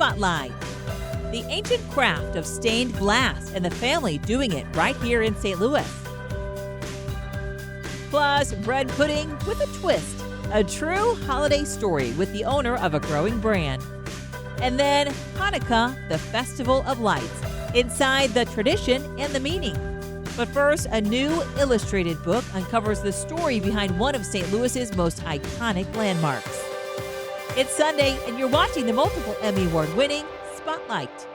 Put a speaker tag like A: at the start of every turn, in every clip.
A: Spotlight. The ancient craft of stained glass and the family doing it right here in St. Louis. Plus, bread pudding with a twist. A true holiday story with the owner of a growing brand. And then Chanukah, the Festival of Lights, inside the tradition and the meaning. But first, a new illustrated book uncovers the story behind one of St. Louis's most iconic landmarks. It's Sunday, and you're watching the multiple Emmy Award-winning Spotlight.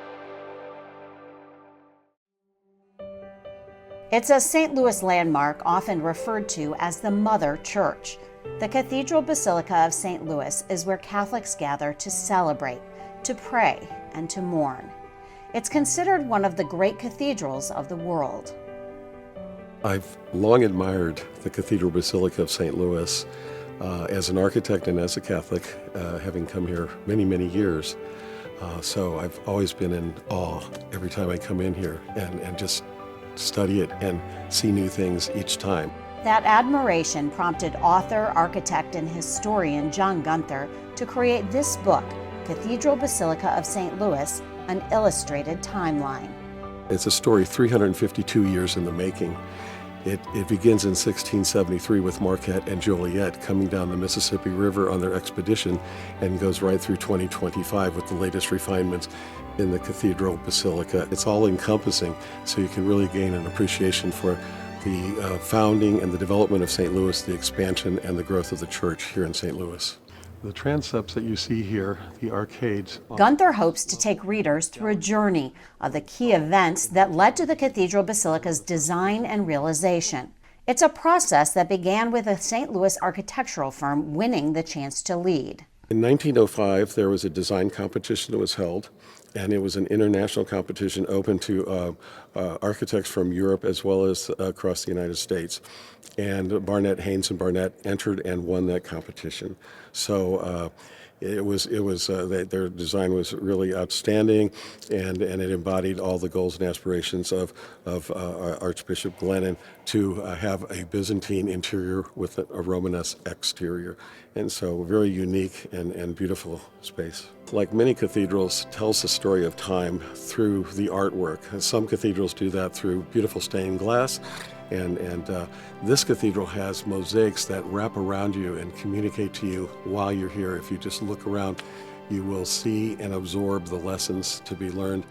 B: It's a St. Louis landmark often referred to as the Mother Church. The Cathedral Basilica of St. Louis is where Catholics gather to celebrate, to pray, and to mourn. It's considered one of the great cathedrals of the world.
C: I've long admired the Cathedral Basilica of St. Louis as an architect and as a Catholic, having come here many, many years. So I've always been in awe every time I come in here and just study it and see new things each time.
B: That admiration prompted author, architect, and historian John Gunther to create this book, Cathedral Basilica of St. Louis, an illustrated timeline.
C: It's a story 352 years in the making. It begins in 1673 with Marquette and Joliet coming down the Mississippi River on their expedition and goes right through 2025 with the latest refinements in the Cathedral Basilica. It's all encompassing, so you can really gain an appreciation for the founding and the development of St. Louis, the expansion and the growth of the church here in St. Louis. The transepts that you see here, the arcades.
B: Gunther hopes to take readers through a journey of the key events that led to the Cathedral Basilica's design and realization. It's a process that began with a St. Louis architectural firm winning the chance to lead.
C: In 1905, there was a design competition that was held, and it was an international competition open to architects from Europe as well as across the United States. And Barnett, Haynes, and Barnett entered and won that competition. So their design was really outstanding, and it embodied all the goals and aspirations of Archbishop Glennon to have a Byzantine interior with a Romanesque exterior. And so a very unique and beautiful space. Like many cathedrals, tells the story of time through the artwork. Some cathedrals do that through beautiful stained glass, and this cathedral has mosaics that wrap around you and communicate to you while you're here. If you just look around, you will see and absorb the lessons to be learned.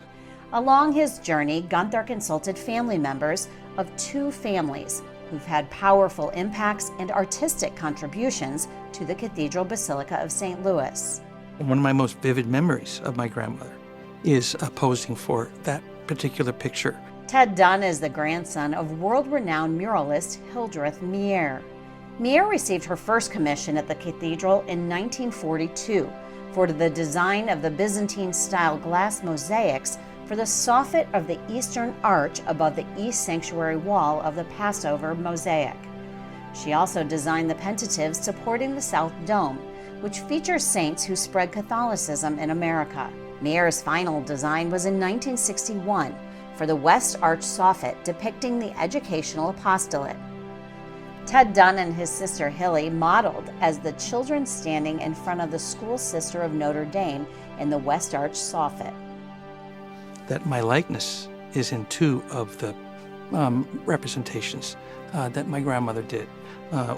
B: Along his journey, Gunther consulted family members of two families who've had powerful impacts and artistic contributions to the Cathedral Basilica of St. Louis.
D: One of my most vivid memories of my grandmother is posing for that particular picture.
B: Ted Dunn is the grandson of world-renowned muralist Hildreth Mier. Mier received her first commission at the cathedral in 1942 for the design of the Byzantine-style glass mosaics for the soffit of the eastern arch above the east sanctuary wall of the Passover mosaic. She also designed the pentatives supporting the South Dome, which features saints who spread Catholicism in America. Mier's final design was in 1961 for the West Arch soffit depicting the educational apostolate. Ted Dunn and his sister Hilly modeled as the children standing in front of the School Sister of Notre Dame in the West Arch soffit.
D: That my likeness is in two of the representations that my grandmother did.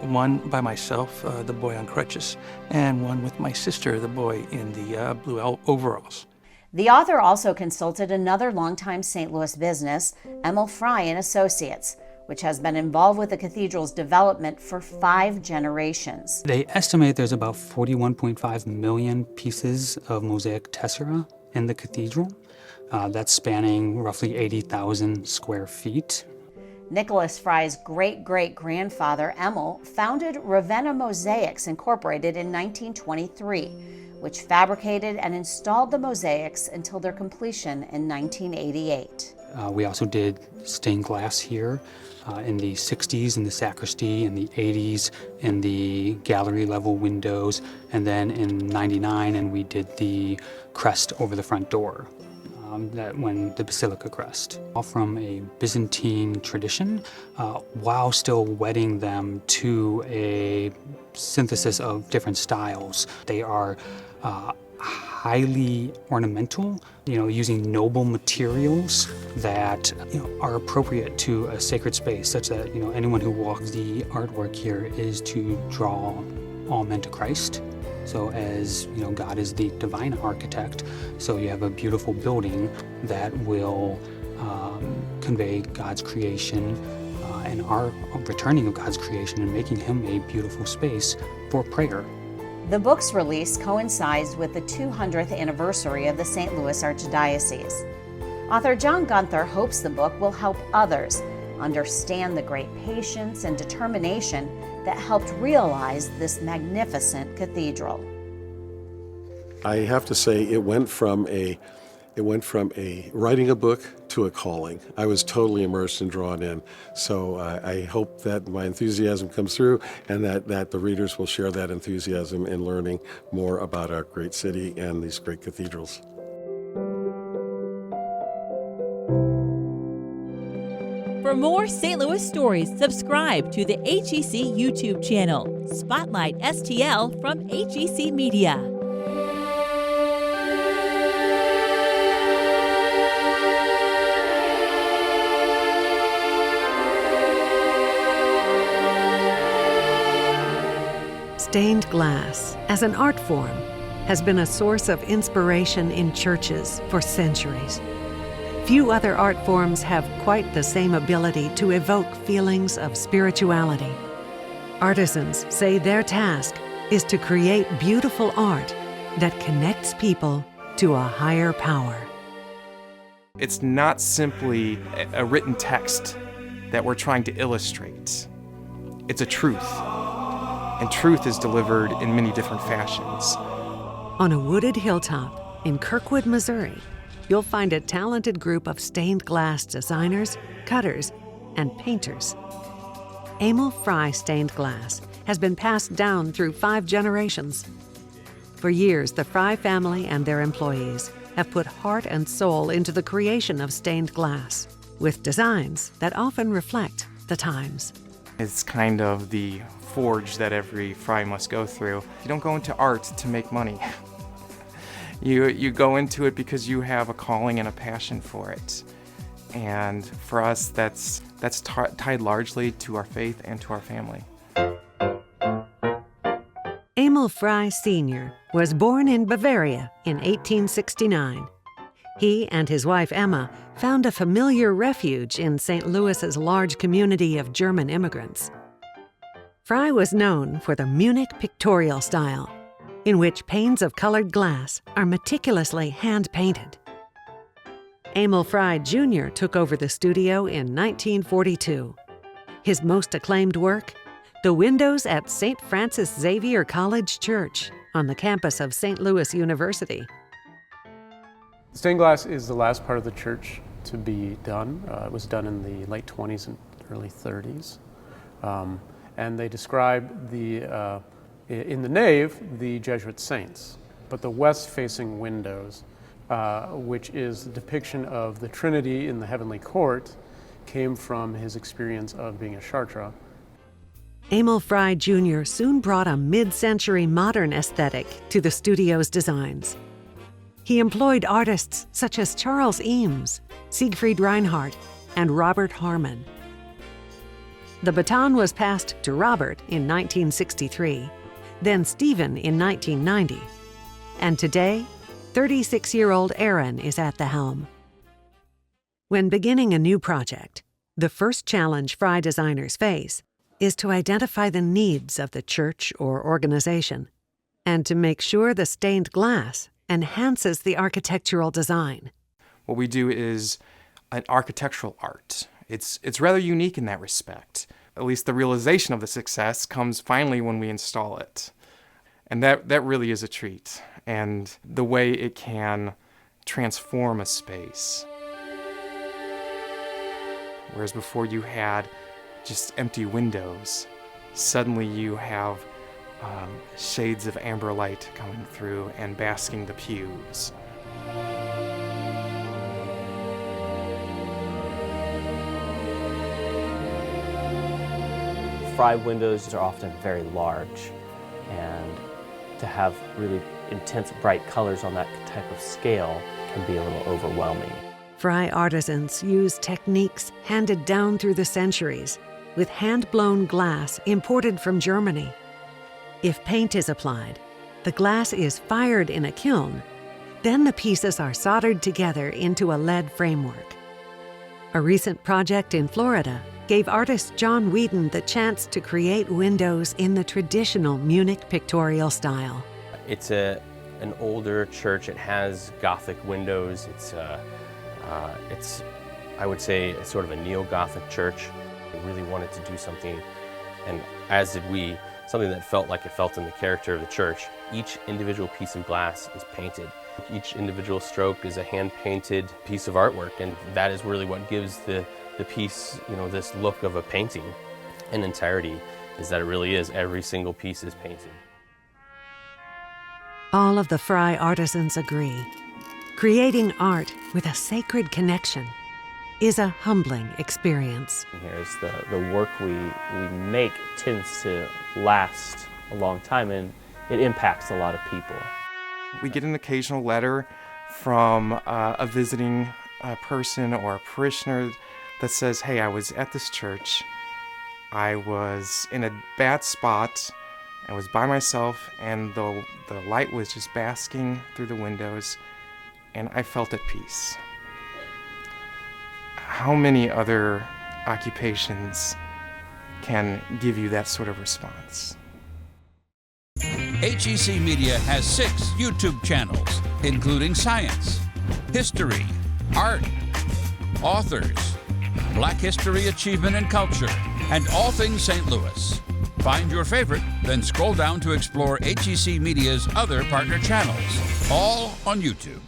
D: One by myself, the boy on crutches, and one with my sister, the boy in the blue overalls.
B: The author also consulted another longtime St. Louis business, Emil Fry and Associates, which has been involved with the cathedral's development for 5 generations.
E: They estimate there's about 41.5 million pieces of mosaic tessera in the cathedral. That's spanning roughly 80,000 square feet.
B: Nicholas Fry's great-great-grandfather, Emil, founded Ravenna Mosaics Incorporated in 1923, which fabricated and installed the mosaics until their completion in 1988.
E: We also did stained glass here in the 60s in the sacristy, in the 80s in the gallery level windows, and then in 99 and we did the crest over the front door. The basilica crest, all from a Byzantine tradition, while still wedding them to a synthesis of different styles. They are highly ornamental, using noble materials that are appropriate to a sacred space, such that anyone who walks the artwork here is to draw all men to Christ. So as God is the divine architect, so you have a beautiful building that will convey God's creation and our returning of God's creation and making him a beautiful space for prayer.
B: The book's release coincides with the 200th anniversary of the St. Louis Archdiocese. Author John Gunther hopes the book will help others understand the great patience and determination that helped realize this magnificent cathedral.
C: I have to say it went from a writing a book to a calling. I was totally immersed and drawn in. So I hope that my enthusiasm comes through and that the readers will share that enthusiasm in learning more about our great city and these great cathedrals.
A: For more St. Louis stories, subscribe to the HEC YouTube channel, Spotlight STL from HEC Media.
F: Stained glass, as an art form, has been a source of inspiration in churches for centuries. Few other art forms have quite the same ability to evoke feelings of spirituality. Artisans say their task is to create beautiful art that connects people to a higher power.
G: It's not simply a written text that we're trying to illustrate. It's a truth. And truth is delivered in many different fashions.
F: On a wooded hilltop in Kirkwood, Missouri, you'll find a talented group of stained glass designers, cutters, and painters. Emil Fry stained glass has been passed down through 5 generations. For years, the Fry family and their employees have put heart and soul into the creation of stained glass, with designs that often reflect the times.
G: It's kind of the forge that every Fry must go through. You don't go into art to make money. You go into it because you have a calling and a passion for it. And for us, that's tied largely to our faith and to our family.
F: Emil Fry Sr. was born in Bavaria in 1869. He and his wife Emma found a familiar refuge in St. Louis's large community of German immigrants. Fry was known for the Munich pictorial style, in which panes of colored glass are meticulously hand-painted. Emil Fry Jr. took over the studio in 1942. His most acclaimed work, the windows at St. Francis Xavier College Church on the campus of St. Louis University.
H: Stained glass is the last part of the church to be done. It was done in the late 20s and early 30s. And they describe in the nave, the Jesuit saints, but the west-facing windows, which is the depiction of the Trinity in the heavenly court, came from his experience of being a Chartres.
F: Emil Fry Jr. soon brought a mid-century modern aesthetic to the studio's designs. He employed artists such as Charles Eames, Siegfried Reinhardt, and Robert Harmon. The baton was passed to Robert in 1963, then Stephen in 1990, and today, 36-year-old Aaron is at the helm. When beginning a new project, the first challenge Fry designers face is to identify the needs of the church or organization, and to make sure the stained glass enhances the architectural design.
G: What we do is an architectural art. It's rather unique in that respect. At least the realization of the success comes finally when we install it. And that really is a treat. And the way it can transform a space. Whereas before you had just empty windows, suddenly you have shades of amber light coming through and basking the pews.
I: Fry windows are often very large, and to have really intense, bright colors on that type of scale can be a little overwhelming.
F: Fry artisans use techniques handed down through the centuries with hand-blown glass imported from Germany. If paint is applied, the glass is fired in a kiln. Then the pieces are soldered together into a lead framework. A recent project in Florida gave artist John Whedon the chance to create windows in the traditional Munich pictorial style.
J: It's an older church. It has Gothic windows. It's I would say, sort of a neo-Gothic church. We really wanted to do something, and as did we, something that felt like it felt in the character of the church. Each individual piece of glass is painted. Each individual stroke is a hand-painted piece of artwork, and that is really what gives the piece, this look of a painting in entirety, is that it really is, every single piece is painted.
F: All of the Fry artisans agree. Creating art with a sacred connection is a humbling experience.
I: Here's the work we make tends to last a long time, and it impacts a lot of people.
G: We get an occasional letter from a visiting person or a parishioner that says, hey, I was at this church, I was in a bad spot, I was by myself, and the light was just basking through the windows, and I felt at peace. How many other occupations can give you that sort of response?
K: HEC Media has 6 YouTube channels, including science, history, art, authors, Black History, Achievement, and Culture, and all things St. Louis. Find your favorite, then scroll down to explore HEC Media's other partner channels, all on YouTube.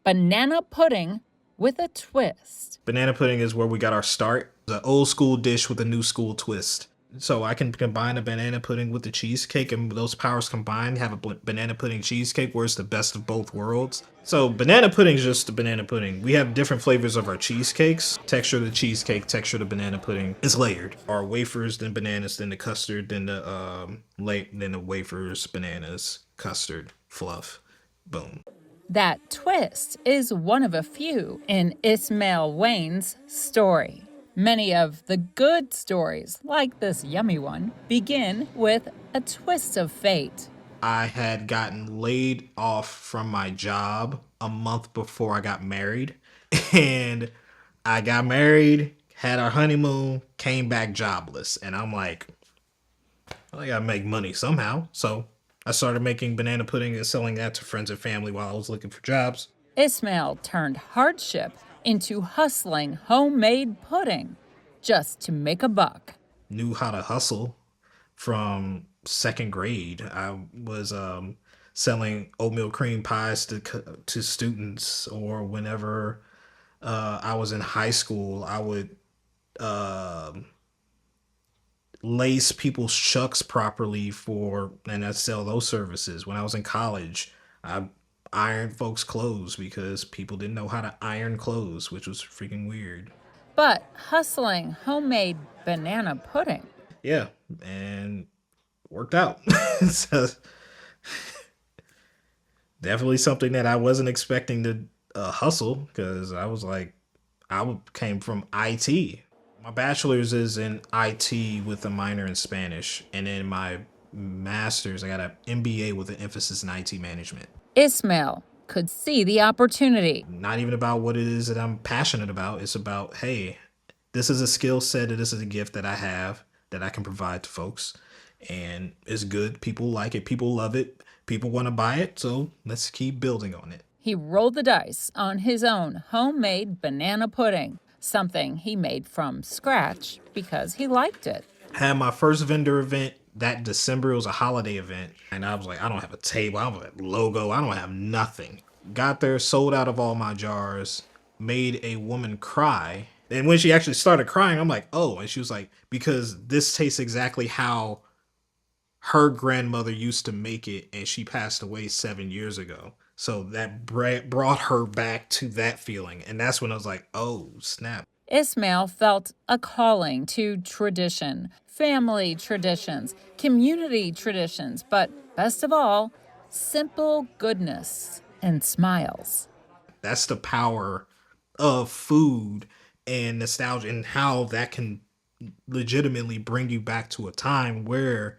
L: Banana pudding with a twist.
M: Banana pudding is where we got our start. It's an old school dish with a new school twist. So I can combine a banana pudding with the cheesecake, and those powers combined have a banana pudding cheesecake where it's the best of both worlds. So banana pudding is just a banana pudding. We have different flavors of our cheesecakes. Texture of the cheesecake, texture of the banana pudding is layered. Our wafers, then bananas, then the custard, then the wafers, bananas, custard, fluff, boom.
L: That twist is one of a few in Ismail Wayne's story. Many of the good stories, like this yummy one, begin with a twist of fate.
M: I had gotten laid off from my job a month before I got married. And I got married, had our honeymoon, came back jobless. And I'm like, well, I gotta make money somehow. So I started making banana pudding and selling that to friends and family while I was looking for jobs.
L: Ismail turned hardship into hustling homemade pudding just to make a buck.
M: Knew how to hustle from second grade. I was selling oatmeal cream pies to students, or whenever I was in high school, I would lace people's chucks properly and I'd sell those services. When I was in college, I ironed folks' clothes because people didn't know how to iron clothes, which was freaking weird.
L: But hustling homemade banana pudding.
M: Yeah, and worked out. So, definitely something that I wasn't expecting to hustle, because I was like, came from IT. My bachelor's is in IT with a minor in Spanish, and then my master's, I got an MBA with an emphasis in IT management.
L: Ismail could see the opportunity.
M: Not even about what it is that I'm passionate about. It's about, hey, this is a skill set, this is a gift that I have that I can provide to folks. And it's good. People like it. People love it. People want to buy it. So let's keep building on it.
L: He rolled the dice on his own homemade banana pudding, something he made from scratch because he liked it.
M: Had my first vendor event that December. It was a holiday event. And I was like, I don't have a table. I don't have a logo. I don't have nothing. Got there, sold out of all my jars, made a woman cry. And when she actually started crying, I'm like, oh. And she was like, because this tastes exactly how her grandmother used to make it, and she passed away 7 years ago. So that brought her back to that feeling. And that's when I was like, oh, snap.
L: Ismail felt a calling to tradition, family traditions, community traditions, but best of all, simple goodness and smiles.
M: That's the power of food and nostalgia, and how that can legitimately bring you back to a time where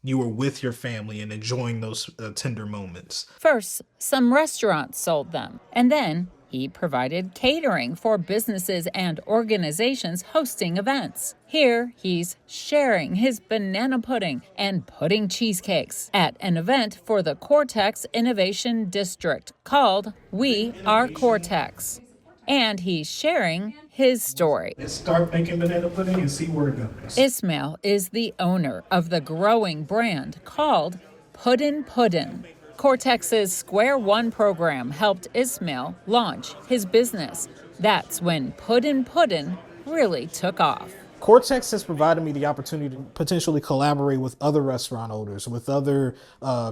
M: you were with your family and enjoying those tender moments.
L: First, some restaurants sold them, and then he provided catering for businesses and organizations hosting events. Here, he's sharing his banana pudding and pudding cheesecakes at an event for the Cortex Innovation District called We Are Cortex. And he's sharing his story.
M: Start making banana pudding and see where it goes.
L: Ismail is the owner of the growing brand called Puddin' Puddin'. Cortex's Square One program helped Ismail launch his business. That's when Puddin' Puddin' really took off.
M: Cortex has provided me the opportunity to potentially collaborate with other restaurant owners, with other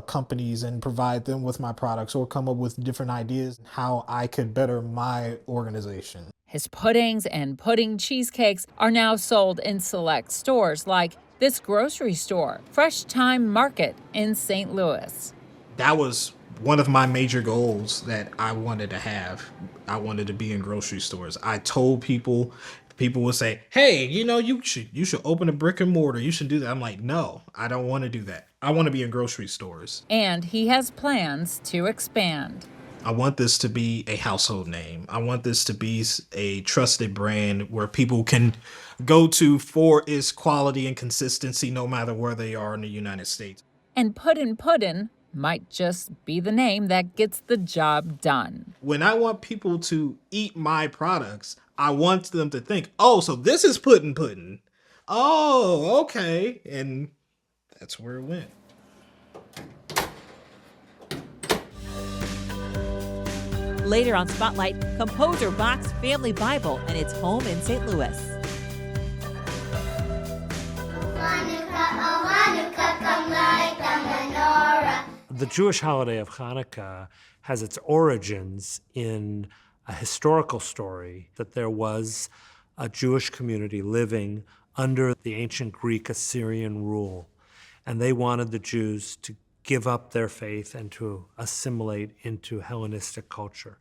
M: companies, and provide them with my products or come up with different ideas how I could better my organization.
L: His puddings and pudding cheesecakes are now sold in select stores like this grocery store, Fresh Time Market in St. Louis.
M: That was one of my major goals that I wanted to have. I wanted to be in grocery stores. I told people would say, hey, you should open a brick and mortar. You should do that. I'm like, no, I don't want to do that. I want to be in grocery stores.
L: And he has plans to expand.
M: I want this to be a household name. I want this to be a trusted brand where people can go to for its quality and consistency no matter where they are in the United States.
L: And Puddin' Puddin' might just be the name that gets the job done.
M: When I want people to eat my products, I want them to think, oh, so this is Puddin' Puddin'. Oh, okay. And that's where it went.
A: Later on Spotlight, composer Bach's family Bible and its home in St. Louis.
N: The Jewish holiday of Hanukkah has its origins in a historical story that there was a Jewish community living under the ancient Greek Assyrian rule, and they wanted the Jews to give up their faith and to assimilate into Hellenistic culture.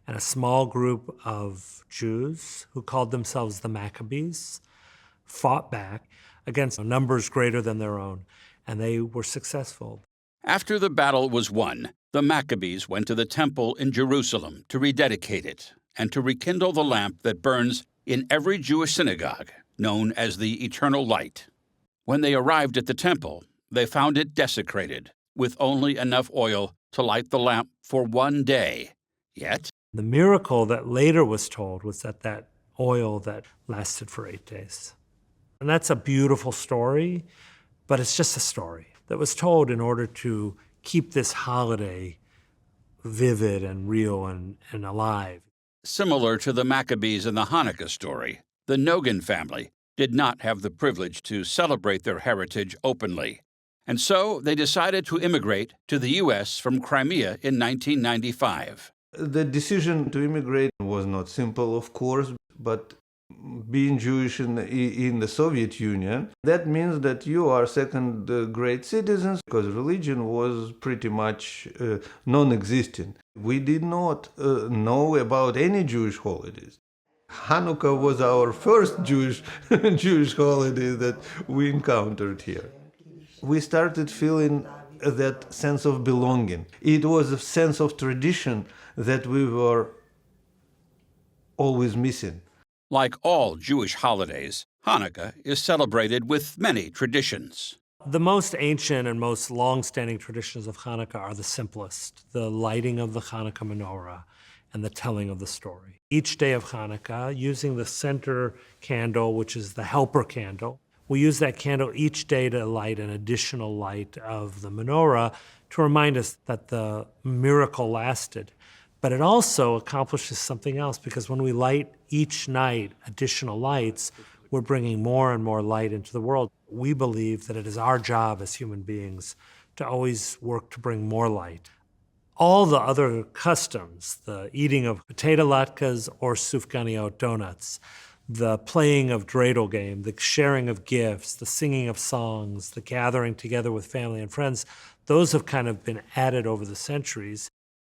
N: And a small group of Jews who called themselves the Maccabees fought back against numbers greater than their own, and they were successful.
K: After the battle was won, the Maccabees went to the temple in Jerusalem to rededicate it and to rekindle the lamp that burns in every Jewish synagogue, known as the Eternal Light. When they arrived at the temple, they found it desecrated, with only enough oil to light the lamp for one day. Yet,
N: the miracle that later was told was that oil that lasted for 8 days. And that's a beautiful story, but it's just a story that was told in order to keep this holiday vivid and real and alive.
K: similar to the Maccabees in the Hanukkah story, the Nogan family did not have the privilege to celebrate their heritage openly. And so they decided to immigrate to the U.S. from Crimea in 1995.
O: The decision to immigrate was not simple, of course, but being Jewish in the Soviet Union, that means that you are second-grade citizens because religion was pretty much non-existent. We did not know about any Jewish holidays. Hanukkah was our first Jewish holiday that we encountered here. We started feeling that sense of belonging. It was a sense of tradition that we were always missing.
K: Like all Jewish holidays, Hanukkah is celebrated with many traditions.
N: The most ancient and most long-standing traditions of Hanukkah are the simplest: the lighting of the Hanukkah menorah and the telling of the story. Each day of Hanukkah, using the center candle, which is the helper candle, we use that candle each day to light an additional light of the menorah to remind us that the miracle lasted. But it also accomplishes something else, because when we light each night additional lights, we're bringing more and more light into the world. We believe that it is our job as human beings to always work to bring more light. All the other customs, the eating of potato latkes or sufganiyot donuts, The playing of dreidel game, the sharing of gifts, the singing of songs, the gathering together with family and friends, those have kind of been added over the centuries.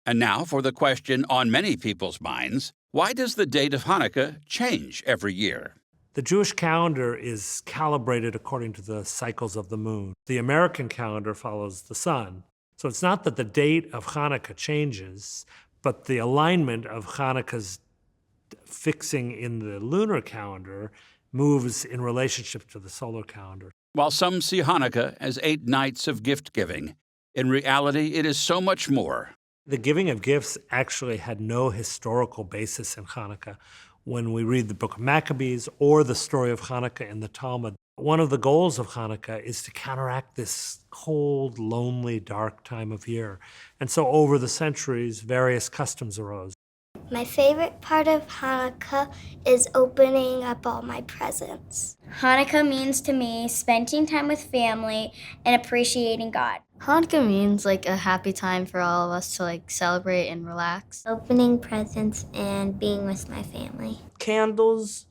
K: And now for the question on many people's minds, why does the date of Hanukkah change every year?
N: The Jewish calendar is calibrated according to the cycles of the moon. The American calendar follows the sun. So it's not that the date of Hanukkah changes, but the alignment of Hanukkah's fixing in the lunar calendar moves in relationship to the solar calendar.
K: While some see Hanukkah as 8 nights of gift-giving, in reality it is so much more.
N: The giving of gifts actually had no historical basis in Hanukkah. When we read the book of Maccabees or the story of Hanukkah in the Talmud, one of the goals of Hanukkah is to counteract this cold, lonely, dark time of year. And so over the centuries, various customs arose.
P: My favorite part of Hanukkah is opening up all my presents.
Q: Hanukkah means to me spending time with family and appreciating God.
R: Hanukkah means like a happy time for all of us to like celebrate and relax.
P: Opening presents and being with my family.
S: Candles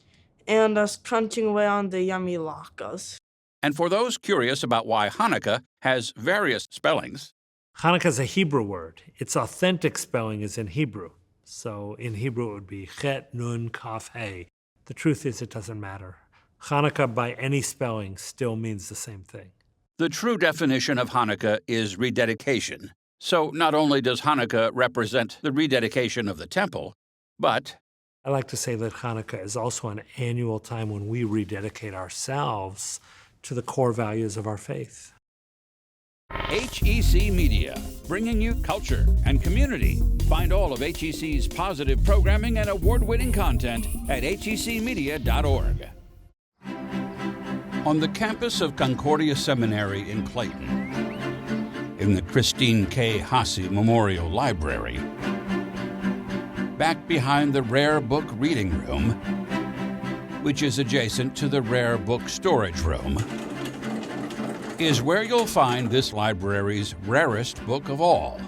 S: and us crunching away on the yummy latkes.
K: And for those curious about why Hanukkah has various spellings,
N: Hanukkah is a Hebrew word. Its authentic spelling is in Hebrew. So in Hebrew it would be Chet, Nun, Kaf, He. The truth is it doesn't matter. Hanukkah by any spelling still means the same thing.
K: the true definition of Hanukkah is rededication. So not only does Hanukkah represent the rededication of the temple, but
N: I like to say that Hanukkah is also an annual time when we rededicate ourselves to the core values of our faith.
K: HEC Media, bringing you culture and community. Find all of HEC's positive programming and award-winning content at hecmedia.org. On the campus of Concordia Seminary in Clayton, in the Christine K. Hasse Memorial Library, back behind the Rare Book Reading Room, which is adjacent to the Rare Book Storage Room, is where you'll find this library's rarest book of all.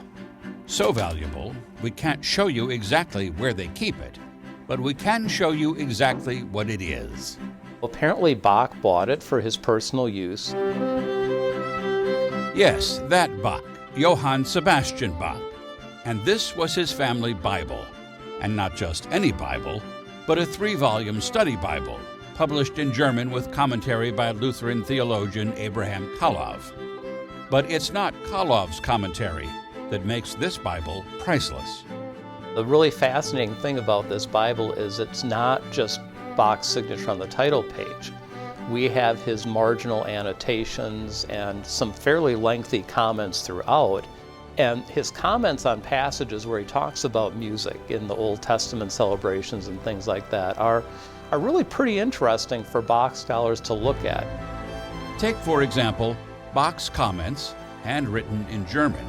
K: So valuable, we can't show you exactly where they keep it, but we can show you exactly what it is.
T: Apparently Bach bought it for his personal use.
K: Yes, that Bach, Johann Sebastian Bach. And this was his family Bible. And not just any Bible, but a 3-volume study Bible, published in German with commentary by Lutheran theologian Abraham Kalov. But it's not Kalov's commentary that makes this Bible priceless.
T: The really fascinating thing about this Bible is it's not just Bach's signature on the title page. We have his marginal annotations and some fairly lengthy comments throughout. And his comments on passages where he talks about music in the Old Testament celebrations and things like that are really pretty interesting for Bach scholars to look at.
K: Take, for example, Bach's comments, handwritten in German,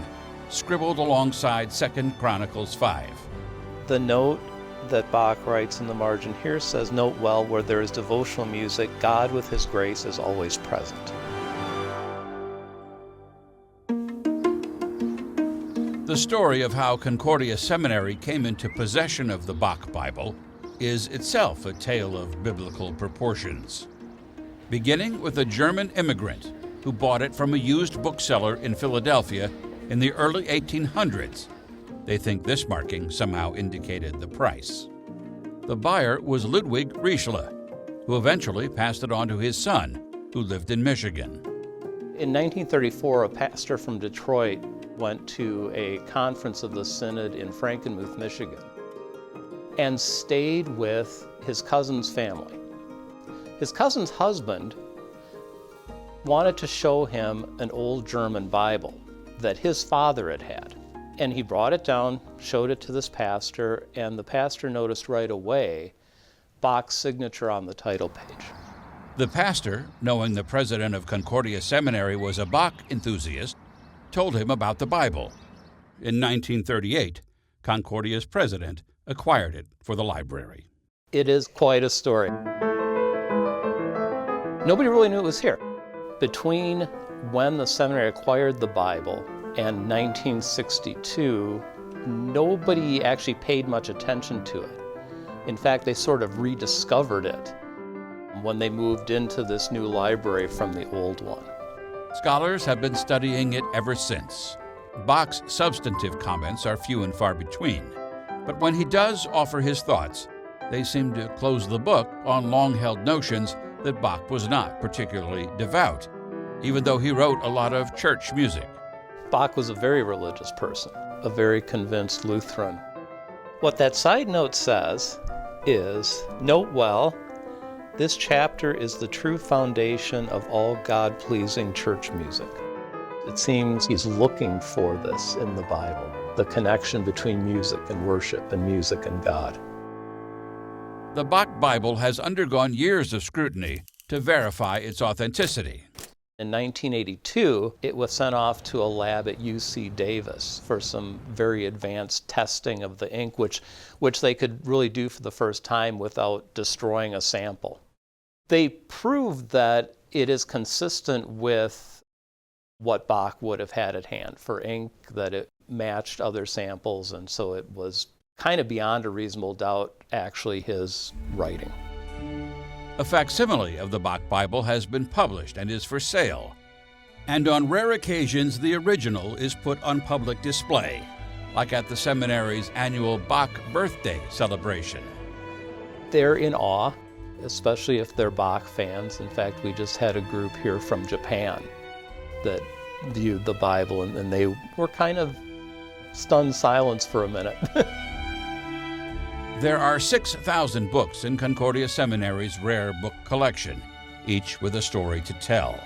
K: scribbled alongside 2 Chronicles 5.
T: The note that Bach writes in the margin here says, "Note well, where there is devotional music, God with his grace is always present."
K: The story of how Concordia Seminary came into possession of the Bach Bible is itself a tale of biblical proportions. Beginning with a German immigrant who bought it from a used bookseller in Philadelphia in the early 1800s. They think this marking somehow indicated the price. The buyer was Ludwig Richelieu, who eventually passed it on to his son, who lived in Michigan.
T: In 1934, a pastor from Detroit went to a conference of the Synod in Frankenmuth, Michigan, and stayed with his cousin's family. His cousin's husband wanted to show him an old German Bible that his father had had. And he brought it down, showed it to this pastor, and the pastor noticed right away Bach's signature on the title page.
K: The pastor, knowing the president of Concordia Seminary was a Bach enthusiast, told him about the Bible. In 1938, Concordia's president acquired it for the library.
T: It is quite a story. Nobody really knew it was here. Between when the seminary acquired the Bible and 1962, nobody actually paid much attention to it. In fact, they sort of rediscovered it when they moved into this new library from the old one.
K: Scholars have been studying it ever since. Bach's substantive comments are few and far between, but when he does offer his thoughts, they seem to close the book on long-held notions that Bach was not particularly devout, even though he wrote a lot of church music.
T: Bach was a very religious person, a very convinced Lutheran. What that side note says is, note well, this chapter is the true foundation of all God-pleasing church music. It seems he's looking for this in the Bible, the connection between music and worship and music and God.
K: The Bach Bible has undergone years of scrutiny to verify its authenticity.
T: In 1982, it was sent off to a lab at UC Davis for some very advanced testing of the ink, which they could really do for the first time without destroying a sample. They proved that it is consistent with what Bach would have had at hand for ink, that it matched other samples, and so it was kind of beyond a reasonable doubt actually his writing.
K: A facsimile of the Bach Bible has been published and is for sale. And on rare occasions, the original is put on public display, like at the seminary's annual Bach birthday celebration.
T: They're in awe, especially if they're Bach fans. In fact, we just had a group here from Japan that viewed the Bible, and they were kind of stunned silence for a minute.
K: There are 6,000 books in Concordia Seminary's rare book collection, each with a story to tell.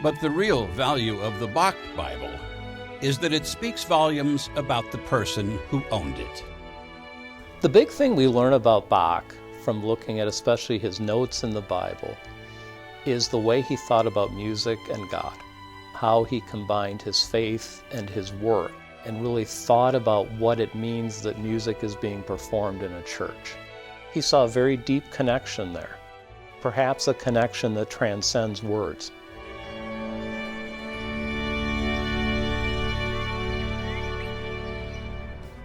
K: But the real value of the Bach Bible is that it speaks volumes about the person who owned it.
T: The big thing we learn about Bach from looking at especially his notes in the Bible is the way he thought about music and God, how he combined his faith and his work, and really thought about what it means that music is being performed in a church. He saw a very deep connection there, perhaps a connection that transcends words.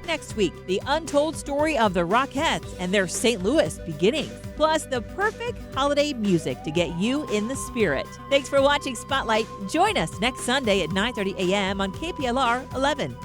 A: Next week, the untold story of the Rockettes and their St. Louis beginnings, plus the perfect holiday music to get you in the spirit. Thanks for watching Spotlight. Join us next Sunday at 9:30 a.m. on KPLR 11.